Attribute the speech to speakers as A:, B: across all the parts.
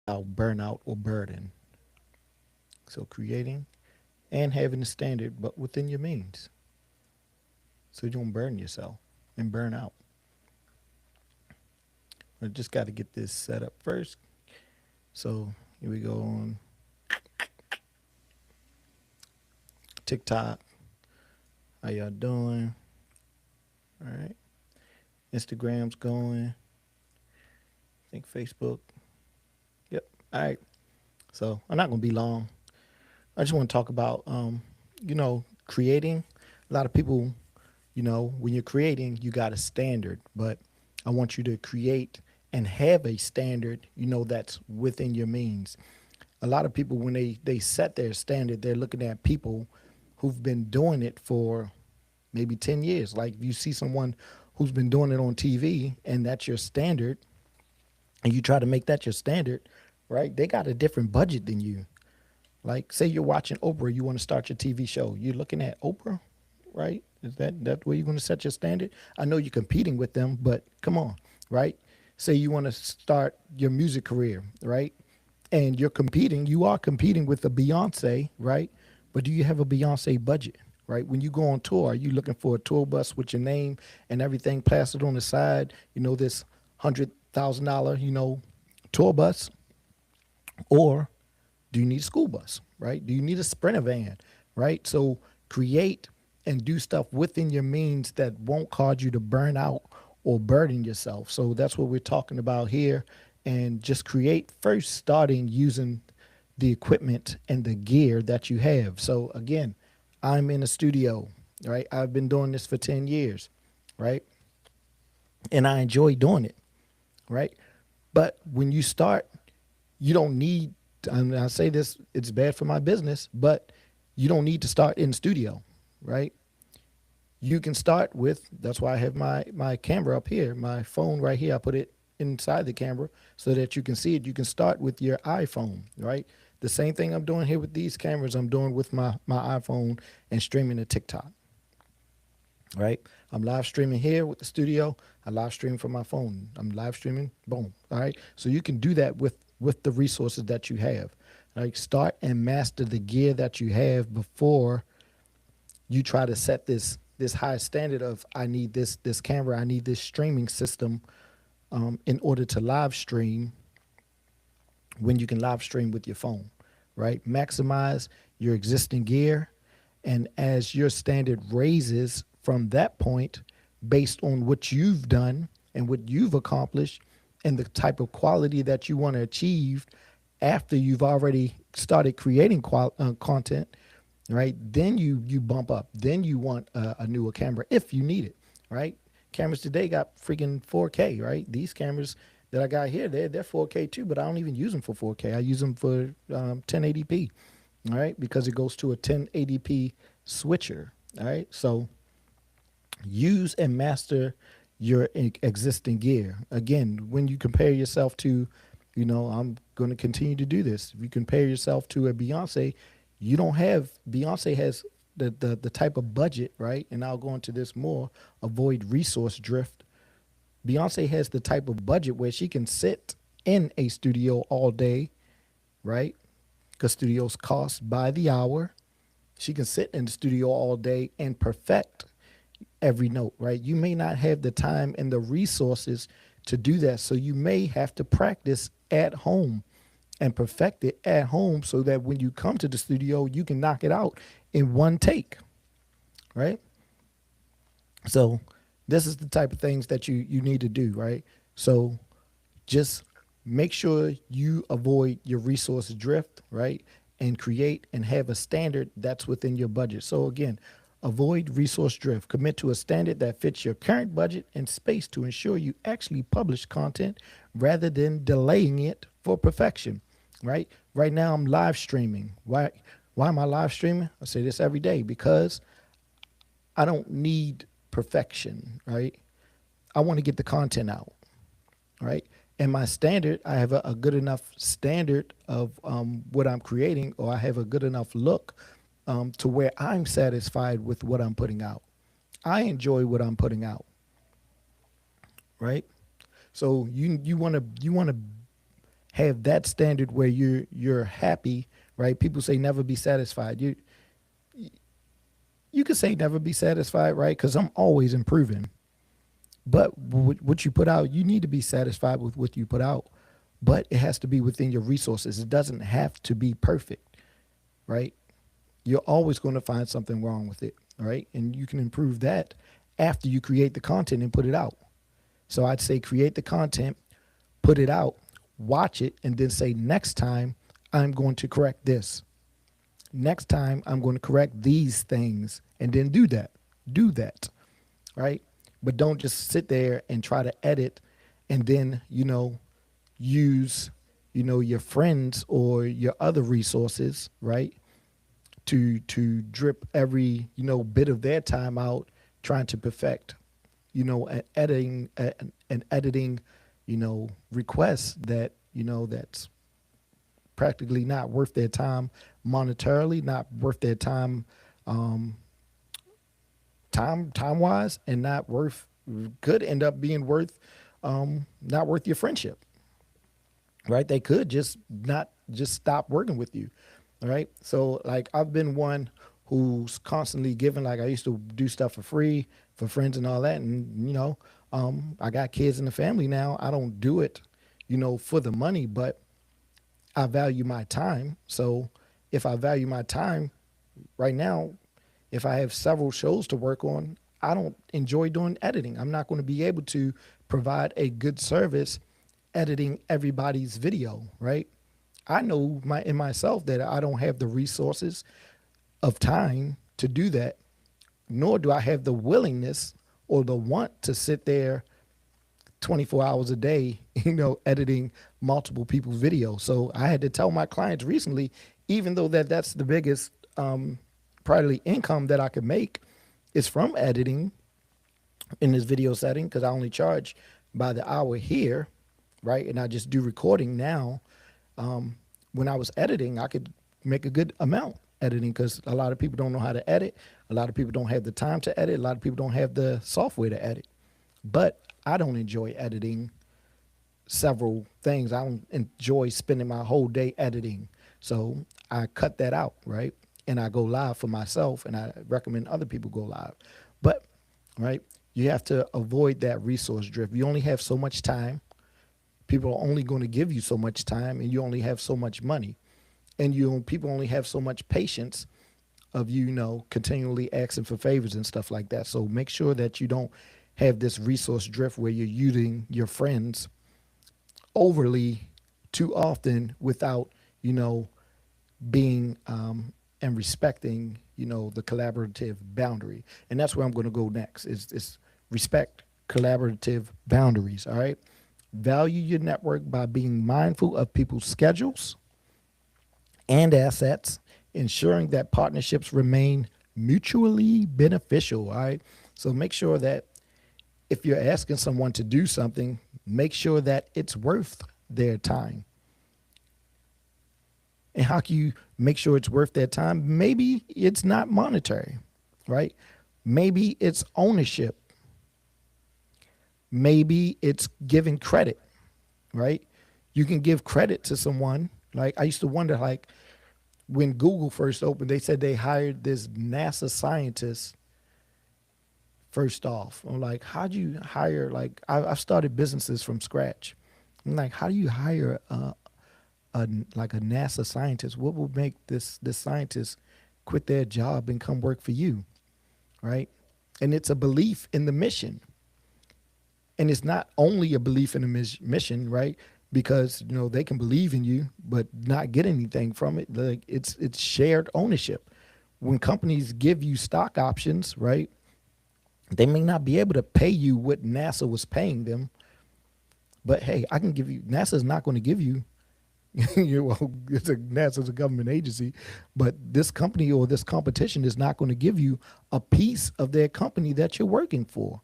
A: burnout or burden. So creating and having a standard, but within your means. So you don't burn yourself and burn out. I just got to get this set up first. So here we go on TikTok. How y'all doing? All right. Instagram's going. I think Facebook. Yep. All right. So I'm not gonna be long. I just want to talk about, creating. A lot of people, when you're creating, you got a standard, but I want you to create and have a standard, that's within your means. A lot of people, when they set their standard, they're looking at people who've been doing it for maybe 10 years. Like if you see someone who's been doing it on TV and that's your standard, and you try to make that your standard, right? They got a different budget than you. Like, say you're watching Oprah, you want to start your TV show. You're looking at Oprah, right? Is that where you're going to set your standard? I know you're competing with them, but come on, right? Say you want to start your music career, right? And you are competing with a Beyonce, right? But do you have a Beyonce budget, right? When you go on tour, are you looking for a tour bus with your name and everything plastered on the side? This $100,000, tour bus, or do you need a school bus, right? Do you need a Sprinter van, right? So create and do stuff within your means that won't cause you to burn out or burden yourself. So that's what we're talking about here. And just create first, starting using the equipment and the gear that you have. So again, I'm in a studio, right? I've been doing this for 10 years, right? And I enjoy doing it, right? But when you start, you don't need, I say this, it's bad for my business, but you don't need to start in the studio, right? You can start with, that's why I have my camera up here, my phone right here. I put it inside the camera so that you can see it. You can start with your iPhone, right? The same thing I'm doing here with these cameras, I'm doing with my iPhone and streaming to TikTok, right? I'm live streaming here with the studio. I live stream from my phone. I'm live streaming, boom. All right. So you can do that with the resources that you have. Like start and master the gear that you have before you try to set this high standard of I need this camera, I need this streaming system in order to live stream when you can live stream with your phone, right? Maximize your existing gear, and as your standard raises from that point, based on what you've done and what you've accomplished and the type of quality that you want to achieve after you've already started creating content, right? Then you bump up. Then you want a newer camera if you need it, right? Cameras today got freaking 4K, right? These cameras that I got here, they're 4K too, but I don't even use them for 4K. I use them for 1080p, all right? Because it goes to a 1080p switcher, all right? So use and master your existing gear. Again, when you compare yourself to, I'm going to continue to do this. If you compare yourself to a Beyonce, you don't have, Beyonce has the type of budget, right? And I'll go into this more, avoid resource drift. Beyonce has the type of budget where she can sit in a studio all day, right? Because studios cost by the hour. She can sit in the studio all day and perfect every note, right? You may not have the time and the resources to do that. So you may have to practice at home and perfect it at home so that when you come to the studio, you can knock it out in one take, right? So this is the type of things that you need to do, right? So just make sure you avoid your resource drift, right? And create and have a standard that's within your budget. So again, avoid resource drift. Commit to a standard that fits your current budget and space to ensure you actually publish content rather than delaying it for perfection, right? Right now I'm live streaming. Why am I live streaming? I say this every day because I don't need perfection, right? I want to get the content out, right? And my standard, I have a good enough standard of what I'm creating, or I have a good enough look to where I'm satisfied with what I'm putting out. I enjoy what I'm putting out, right? So you want to have that standard where you're happy, right? People say never be satisfied. You could say never be satisfied, right? Because I'm always improving. But what you put out, you need to be satisfied with what you put out. But it has to be within your resources. It doesn't have to be perfect, right? You're always going to find something wrong with it, right? And you can improve that after you create the content and put it out. So I'd say create the content, put it out, watch it, and then say, next time I'm going to correct this. Next time I'm going to correct these things, and then do that. Do that, right? But don't just sit there and try to edit and then, use, your friends or your other resources, right? To drip every, bit of their time out trying to perfect, an editing, requests that, that's practically not worth their time monetarily, not worth their time, time wise, and not worth, could end up being worth, not worth your friendship, right? They could just stop working with you. All right. So like I've been one who's constantly giving, like I used to do stuff for free for friends and all that. And, I got kids in the family now. I don't do it, for the money, but I value my time. So if I value my time right now, if I have several shows to work on, I don't enjoy doing editing. I'm not going to be able to provide a good service editing everybody's video, right? I know in myself that I don't have the resources of time to do that, nor do I have the willingness or the want to sit there 24 hours a day, editing multiple people's videos. So I had to tell my clients recently, even though that's the biggest probably income that I could make is from editing in this video setting, because I only charge by the hour here, right? And I just do recording now. When I was editing, I could make a good amount editing, because a lot of people don't know how to edit. A lot of people don't have the time to edit. A lot of people don't have the software to edit. But I don't enjoy editing several things. I don't enjoy spending my whole day editing. So I cut that out, right? And I go live for myself, and I recommend other people go live. But, right, you have to avoid that resource drift. You only have so much time. People are only going to give you so much time, and you only have so much money. And people only have so much patience of continually asking for favors and stuff like that. So make sure that you don't have this resource drift where you're using your friends overly too often without, being and respecting, the collaborative boundary. And that's where I'm going to go next is respect collaborative boundaries. All right. Value your network by being mindful of people's schedules and assets, ensuring that partnerships remain mutually beneficial. All right. So make sure that if you're asking someone to do something, make sure that it's worth their time. And how can you make sure it's worth their time? Maybe it's not monetary, right? Maybe it's ownership. Maybe it's giving credit, right? You can give credit to someone. Like I used to wonder, like when Google first opened, they said they hired this NASA scientist first off. I'm like, how'd you hire, like I've started businesses from scratch. I'm like, how do you hire like a NASA scientist? What will make this scientist quit their job and come work for you, right? And it's a belief in the mission. And it's not only a belief in the mission, right? Because they can believe in you but not get anything from it. Like it's shared ownership. When companies give you stock options, right, they may not be able to pay you what NASA was paying them, but hey, I can give you. NASA's not going to give you. NASA's a government agency, but this company or this competition is not going to give you a piece of their company that you're working for,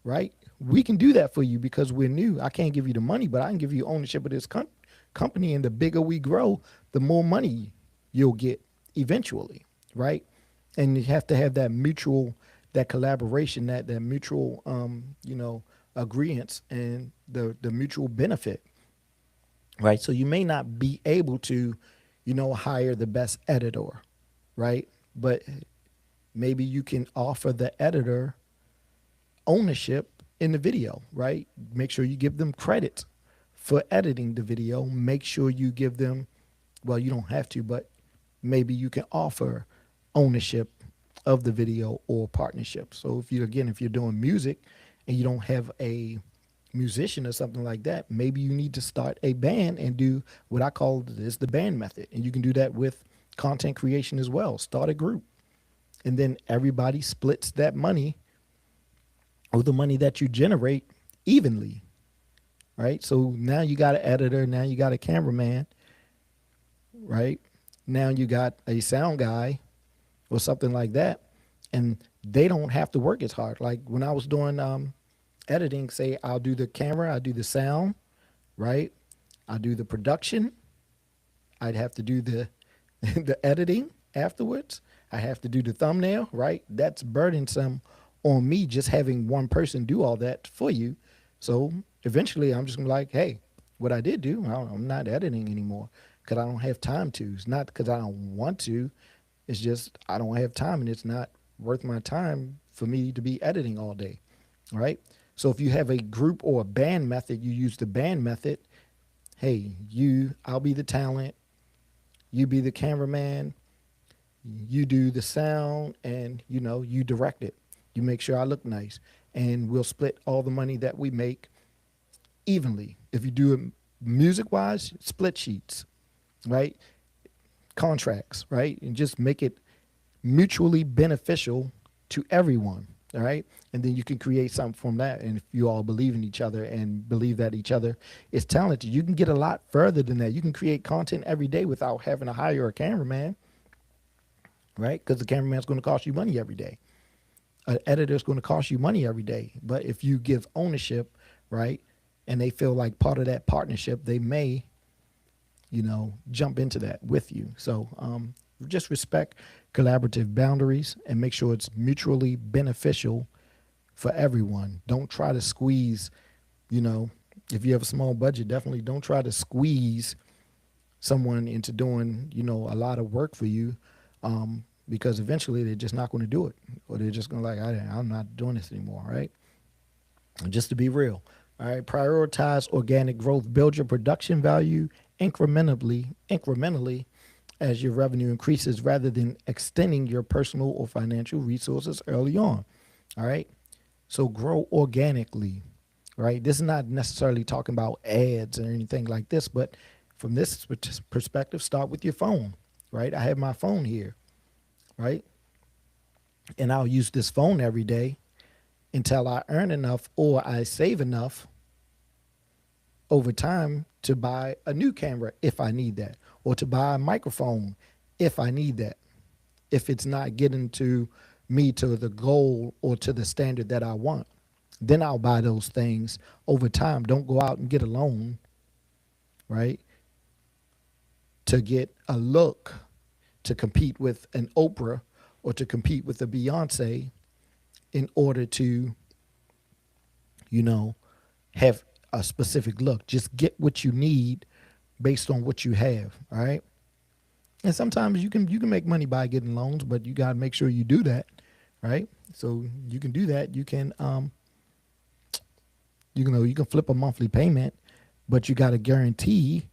A: right? We can do that for you because we're new. I can't give you the money, but I can give you ownership of this company. And the bigger we grow, the more money you'll get eventually, right? And you have to have that mutual, that collaboration, that mutual, agreements and the mutual benefit, right? So you may not be able to, hire the best editor, right? But maybe you can offer the editor ownership in the video, right? Make sure you give them credit for editing the video. Make sure you give them, well, you don't have to, but maybe you can offer ownership of the video or partnership. So if you're doing music and you don't have a musician or something like that, maybe you need to start a band and do what I call this the band method. And you can do that with content creation as well. Start a group. And then everybody splits that money or the money that you generate evenly, right? So now you got an editor, now you got a cameraman, right? Now you got a sound guy or something like that, and they don't have to work as hard. Like when I was doing editing, say I'll do the camera, I do the sound, right? I do the production. I'd have to do the the editing afterwards. I have to do the thumbnail, right? That's burdensome on me just having one person do all that for you. So eventually I'm just gonna be like, hey, what I did do, I'm not editing anymore because I don't have time to. It's not because I don't want to. It's just I don't have time and it's not worth my time for me to be editing all day, right? So if you have a group or a band method, you use the band method. Hey, I'll be the talent, you be the cameraman, you do the sound, and you direct it. You make sure I look nice, and we'll split all the money that we make evenly. If you do it music wise, split sheets, right? Contracts, right? And just make it mutually beneficial to everyone. All right. And then you can create something from that. And if you all believe in each other and believe that each other is talented, you can get a lot further than that. You can create content every day without having to hire a cameraman, right? Because the cameraman's going to cost you money every day. An editor's going to cost you money every day. But if you give ownership, right, and they feel like part of that partnership, they may, jump into that with you. So just respect collaborative boundaries and make sure it's mutually beneficial for everyone. Don't try to squeeze, if you have a small budget, definitely don't try to squeeze someone into doing, a lot of work for you, because eventually they're just not going to do it, or they're just going to I'm not doing this anymore, right? And just to be real, all right, prioritize organic growth. Build your production value incrementally as your revenue increases rather than extending your personal or financial resources early on. All right. So grow organically, right? This is not necessarily talking about ads or anything like this, but from this perspective, start with your phone, right? I have my phone here, right? And I'll use this phone every day until I earn enough or I save enough over time to buy a new camera if I need that, or to buy a microphone if I need that. If it's not getting to me to the goal or to the standard that I want, then I'll buy those things over time. Don't go out and get a loan, right? To get a look, to compete with an Oprah or to compete with a Beyonce in order to, have a specific look. Just get what you need based on what you have. All right. And sometimes you can make money by getting loans, but you got to make sure you do that. Right. So you can do that. You can, you can flip a monthly payment, but you got to guarantee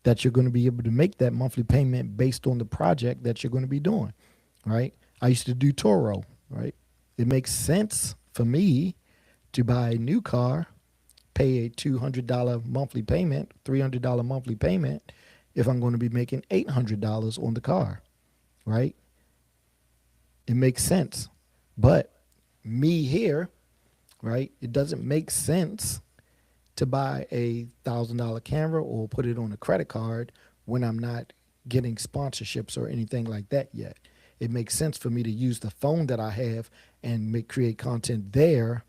A: that you're going to be able to make that monthly payment based on the project that you're going to be doing. Right. I used to do Toro. Right. It makes sense for me to buy a new car, pay a $200 monthly payment, $300 monthly payment, if I'm going to be making $800 on the car, right? It makes sense. But me here, right, it doesn't make sense to buy a $1,000 camera or put it on a credit card when I'm not getting sponsorships or anything like that yet. It makes sense for me to use the phone that I have and create content there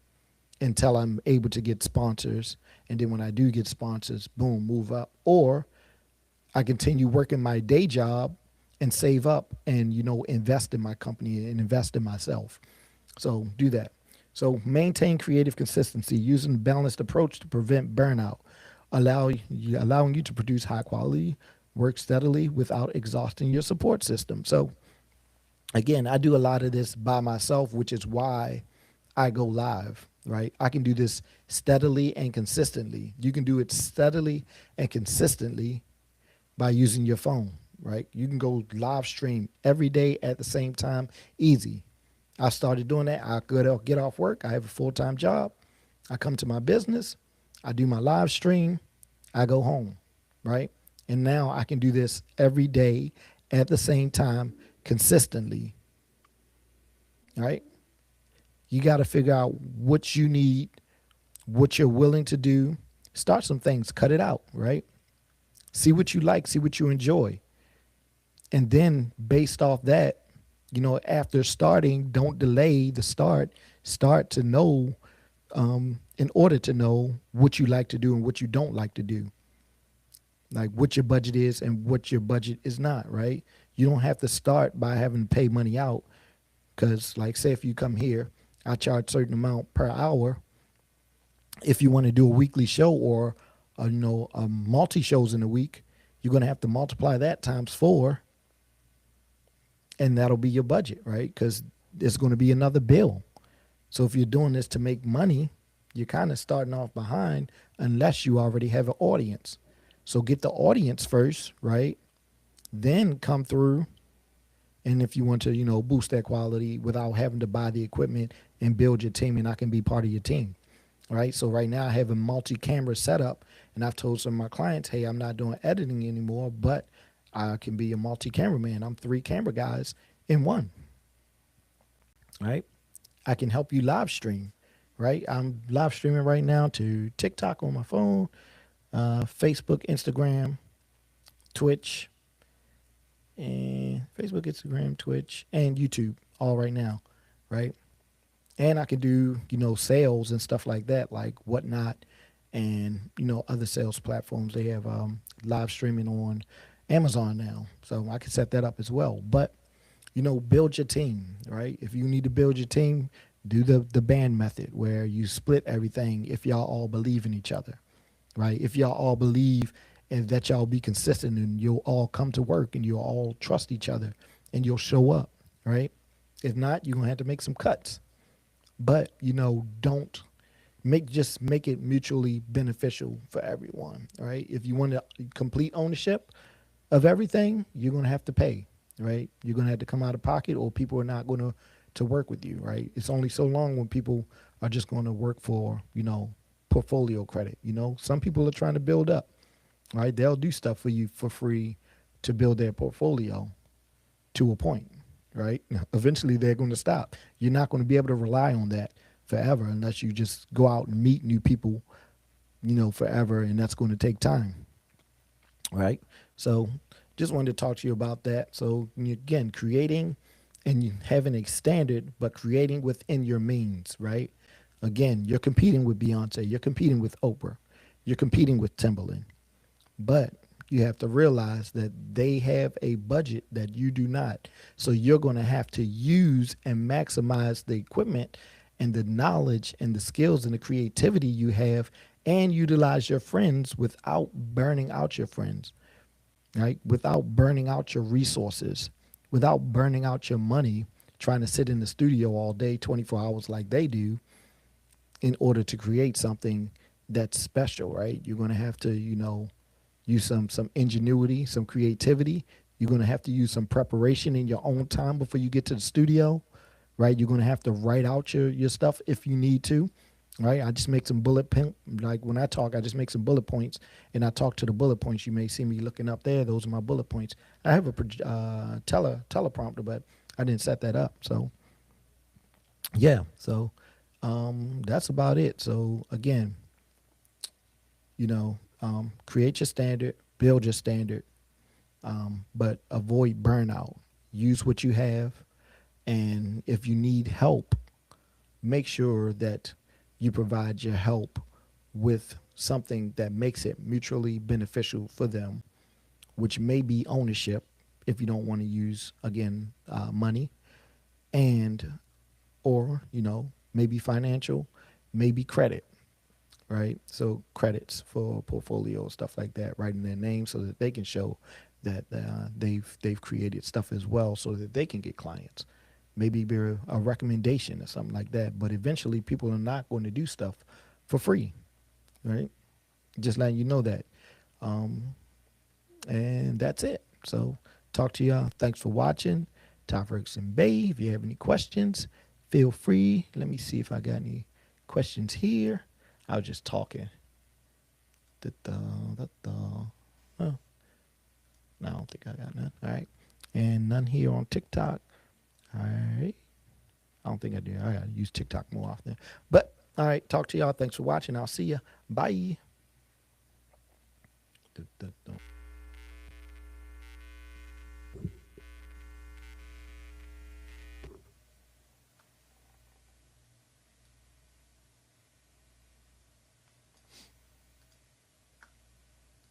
A: until I'm able to get sponsors. And then when I do get sponsors, boom, move up. Or I continue working my day job and save up and, invest in my company and invest in myself. So do that. So maintain creative consistency using a balanced approach to prevent burnout. allowing you to produce high quality work steadily without exhausting your support system. So again, I do a lot of this by myself, which is why I go live, right? I can do this steadily and consistently. You can do it steadily and consistently by using your phone, right? You can go live stream every day at the same time, easy. I started doing that. I could get off work. I have a full-time job. I come to my business. I do my live stream. I go home, right? And now I can do this every day at the same time consistently, right? You got to figure out what you need, what you're willing to do. Start some things, cut it out, right? See what you like, see what you enjoy. And then based off that, after starting, don't delay the start. Start to know, in order to know what you like to do and what you don't like to do. Like what your budget is and what your budget is not, right? You don't have to start by having to pay money out because, like, say if you come here, I charge a certain amount per hour. If you want to do a weekly show or, multi shows in a week, you're going to have to multiply that times 4, and that'll be your budget, right? Because there's going to be another bill. So if you're doing this to make money, you're kind of starting off behind unless you already have an audience. So get the audience first, right? Then come through. And if you want to, boost that quality without having to buy the equipment and build your team, and I can be part of your team, right? So right now I have a multi-camera setup, and I've told some of my clients, hey, I'm not doing editing anymore, but I can be a multi-cameraman. I'm 3 camera guys in one, right? I can help you live stream, right? I'm live streaming right now to TikTok on my phone, Facebook, Instagram, Twitch, and Facebook, Instagram, Twitch, and YouTube all right now, right? And I can do, sales and stuff like that, like Whatnot and, other sales platforms. They have live streaming on Amazon now. So I can set that up as well. But, build your team, right? If you need to build your team, do the band method where you split everything if y'all all believe in each other, right? If y'all all believe and that y'all be consistent and you'll all come to work and you'll all trust each other and you'll show up, right? If not, you're going to have to make some cuts. But, don't just make it mutually beneficial for everyone, right? If you want to complete ownership of everything, you're going to have to pay, right? You're going to have to come out of pocket or people are not going to work with you, right? It's only so long when people are just going to work for, portfolio credit. Some people are trying to build up, right? They'll do stuff for you for free to build their portfolio to a point, right? Eventually they're going to stop. You're not going to be able to rely on that forever unless you just go out and meet new people, forever. And that's going to take time, right? So just wanted to talk to you about that. So again, creating and having a standard, but creating within your means, right? Again, you're competing with Beyonce. You're competing with Oprah. You're competing with Timberland. But you have to realize that they have a budget that you do not. So you're going to have to use and maximize the equipment and the knowledge and the skills and the creativity you have and utilize your friends without burning out your friends, right? Without burning out your resources, without burning out your money, trying to sit in the studio all day, 24 hours like they do in order to create something that's special, right? You're going to have to, use some ingenuity, some creativity. You're going to have to use some preparation in your own time before you get to the studio, right? You're going to have to write out your stuff if you need to, right? I just make some like when I talk, I just make some bullet points and I talk to the bullet points. You may see me looking up there. Those are my bullet points. I have a teleprompter, but I didn't set that up. So yeah, so that's about it. So again, create your standard, build your standard, but avoid burnout. Use what you have. And if you need help, make sure that you provide your help with something that makes it mutually beneficial for them, which may be ownership if you don't want to use, again, money, and or, maybe financial, maybe credit. right? So credits for portfolio, stuff like that, writing their name so that they can show that they've created stuff as well, so that they can get clients. Maybe be a recommendation or something like that. But eventually, people are not going to do stuff for free, right? Just letting you know that. Um, and that's it. So talk to y'all. Thanks for watching. Ferguson-Bey. If you have any questions, feel free. Let me see if I got any questions here. I was just talking. Oh, no, I don't think I got none. All right. And none here on TikTok. All right. I don't think I do. I gotta use TikTok more often. But all right, talk to y'all. Thanks for watching. I'll see you. Bye.